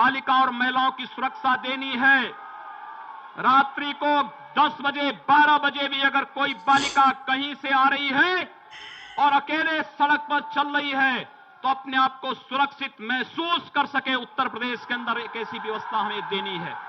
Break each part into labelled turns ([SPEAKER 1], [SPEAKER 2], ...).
[SPEAKER 1] बालिकाओं और महिलाओं की सुरक्षा देनी है। रात्रि को 10 बजे 12 बजे भी अगर कोई बालिका कहीं से आ रही है और अकेले सड़क पर चल रही है तो अपने आप को सुरक्षित महसूस कर सके, उत्तर प्रदेश के अंदर एक ऐसी व्यवस्था हमें देनी है।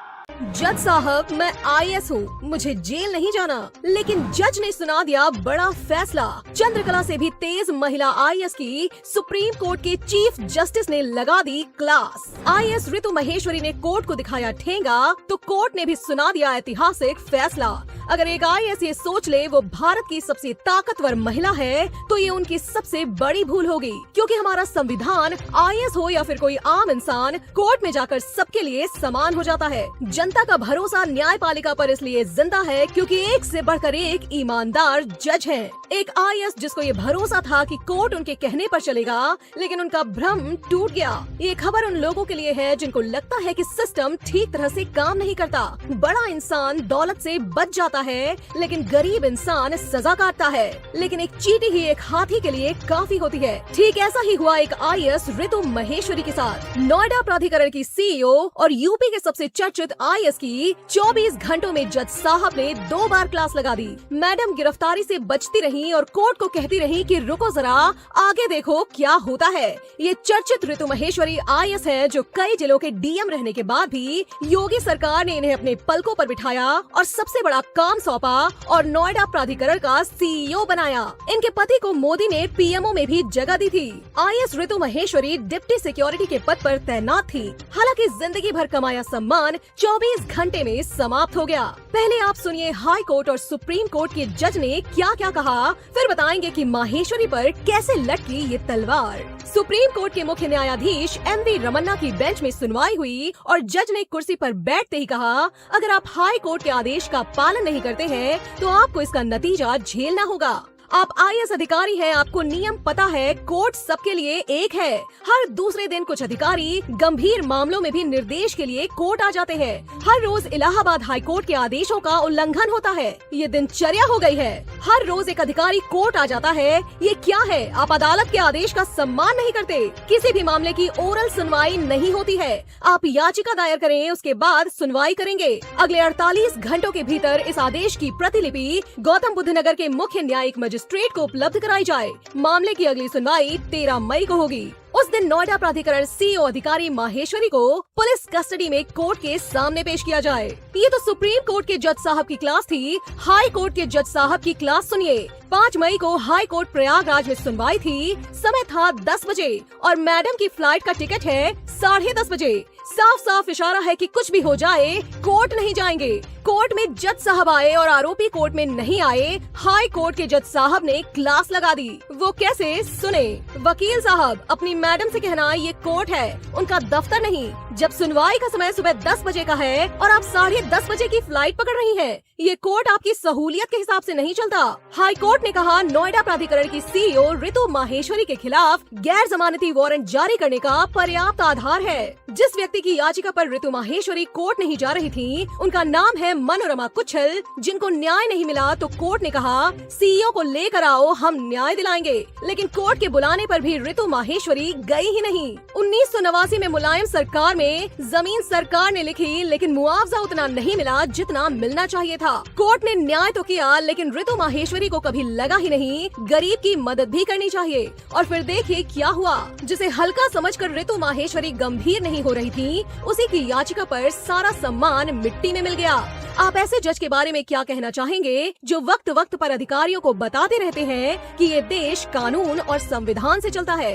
[SPEAKER 2] जज साहब, मैं IAS हूँ, मुझे जेल नहीं जाना, लेकिन जज ने सुना दिया बड़ा फैसला। चंद्रकला से भी तेज महिला IAS की सुप्रीम कोर्ट के चीफ जस्टिस ने लगा दी क्लास। IAS ऋतु महेश्वरी ने कोर्ट को दिखाया ठेंगा तो कोर्ट ने भी सुना दिया ऐतिहासिक फैसला। अगर एक IAS ये सोच ले वो भारत की सबसे ताकतवर महिला है तो ये उनकी सबसे बड़ी भूल होगी, क्योंकि हमारा संविधान IAS हो या फिर कोई आम इंसान कोर्ट में जाकर सबके लिए समान हो जाता है। जनता का भरोसा न्यायपालिका पर इसलिए जिंदा है क्योंकि एक से बढ़कर एक ईमानदार जज हैं। एक IAS जिसको ये भरोसा था कि कोर्ट उनके कहने पर चलेगा, लेकिन उनका भ्रम टूट गया। ये खबर उन लोगों के लिए है जिनको लगता है कि सिस्टम ठीक तरह से काम नहीं करता। बड़ा इंसान दौलत से बच जाता है, लेकिन गरीब इंसान सजा काटता है। लेकिन एक चींटी ही एक हाथी के लिए काफी होती है। ठीक ऐसा ही हुआ एक IAS ऋतु महेश्वरी के साथ। नोएडा प्राधिकरण की CEO और यूपी के सबसे चर्चित IAS की 24 घंटों में जज साहब ने 2 बार क्लास लगा दी। मैडम गिरफ्तारी से बचती रही और कोर्ट को कहती रही कि रुको जरा, आगे देखो क्या होता है। ये चर्चित ऋतु महेश्वरी IAS है जो कई जिलों के DM रहने के बाद भी योगी सरकार ने इन्हें अपने पलकों पर बिठाया और सबसे बड़ा काम सौंपा और नोएडा प्राधिकरण का CEO बनाया। इनके पति को मोदी ने PMO में भी जगह दी थी। IAS ऋतु महेश्वरी डिप्टी सिक्योरिटी के पद पर तैनात थी। हालांकि जिंदगी भर कमाया सम्मान 24 घंटे में समाप्त हो गया। पहले आप सुनिए हाई कोर्ट और सुप्रीम कोर्ट के जज ने क्या क्या कहा, फिर बताएंगे कि माहेश्वरी पर कैसे लटकी ये तलवार। सुप्रीम कोर्ट के मुख्य न्यायाधीश MV रमन्ना की बेंच में सुनवाई हुई और जज ने कुर्सी पर बैठते ही कहा, अगर आप हाई कोर्ट के आदेश का पालन नहीं करते हैं तो आपको इसका नतीजा झेलना होगा। आप IAS अधिकारी हैं, आपको नियम पता है, कोर्ट सबके लिए एक है। हर दूसरे दिन कुछ अधिकारी गंभीर मामलों में भी निर्देश के लिए कोर्ट आ जाते हैं। हर रोज इलाहाबाद हाई कोर्ट के आदेशों का उल्लंघन होता है। ये दिनचर्या हो गई है। हर रोज एक अधिकारी कोर्ट आ जाता है। ये क्या है? आप अदालत के आदेश का सम्मान नहीं करते। किसी भी मामले की ओरल सुनवाई नहीं होती है। आप याचिका दायर करें, उसके बाद सुनवाई करेंगे। अगले 48 घंटों के भीतर इस आदेश की प्रतिलिपि गौतम बुद्ध नगर के मुख्य न्यायिक मजिस्ट्रेट को उपलब्ध कराई जाए। मामले की अगली सुनवाई 13 मई को होगी। उस दिन नोएडा प्राधिकरण CEO अधिकारी माहेश्वरी को पुलिस कस्टडी में कोर्ट के सामने पेश किया जाए। ये तो सुप्रीम कोर्ट के जज साहब की क्लास थी। हाई कोर्ट के जज साहब की क्लास सुनिए। 5 मई को हाई कोर्ट प्रयागराज में सुनवाई थी। समय था 10 बजे और मैडम की फ्लाइट का टिकट है 10:30 बजे। साफ साफ इशारा है कि कुछ भी हो जाए कोर्ट नहीं जाएंगे। कोर्ट में जज साहब आए और आरोपी कोर्ट में नहीं आए। हाई कोर्ट के जज साहब ने क्लास लगा दी। वो कैसे, सुने। वकील साहब, अपनी मैडम से कहना ये कोर्ट है, उनका दफ्तर नहीं। जब सुनवाई का समय सुबह 10 बजे का है और आप 10:30 बजे की फ्लाइट पकड़ रही हैं, ये कोर्ट आपकी सहूलियत के हिसाब से नहीं चलता। हाई कोर्ट ने कहा, नोएडा प्राधिकरण की CEO ऋतु माहेश्वरी के खिलाफ गैर जमानती वारंट जारी करने का पर्याप्त आधार है। जिस व्यक्ति की याचिका पर ऋतु माहेश्वरी कोर्ट नहीं जा रही थी, उनका नाम है मनोरमा कुच्छल। जिनको न्याय नहीं मिला तो कोर्ट ने कहा, CEO को लेकर आओ, हम न्याय दिलाएंगे। लेकिन कोर्ट के बुलाने पर भी ऋतु माहेश्वरी गई ही नहीं। 1989 में मुलायम सरकार में जमीन सरकार ने लिखी, लेकिन मुआवजा उतना नहीं मिला जितना मिलना चाहिए था। कोर्ट ने न्याय तो किया, लेकिन ऋतु माहेश्वरी को कभी लगा ही नहीं गरीब की मदद भी करनी चाहिए। और फिर देखिए क्या हुआ। जिसे हल्का समझकर ऋतु माहेश्वरी गंभीर नहीं हो रही थी, उसी की याचिका पर सारा सम्मान मिट्टी में मिल गया। आप ऐसे जज के बारे में क्या कहना चाहेंगे जो वक्त वक्त पर अधिकारियों को बताते रहते हैं कि ये देश कानून और संविधान से चलता है?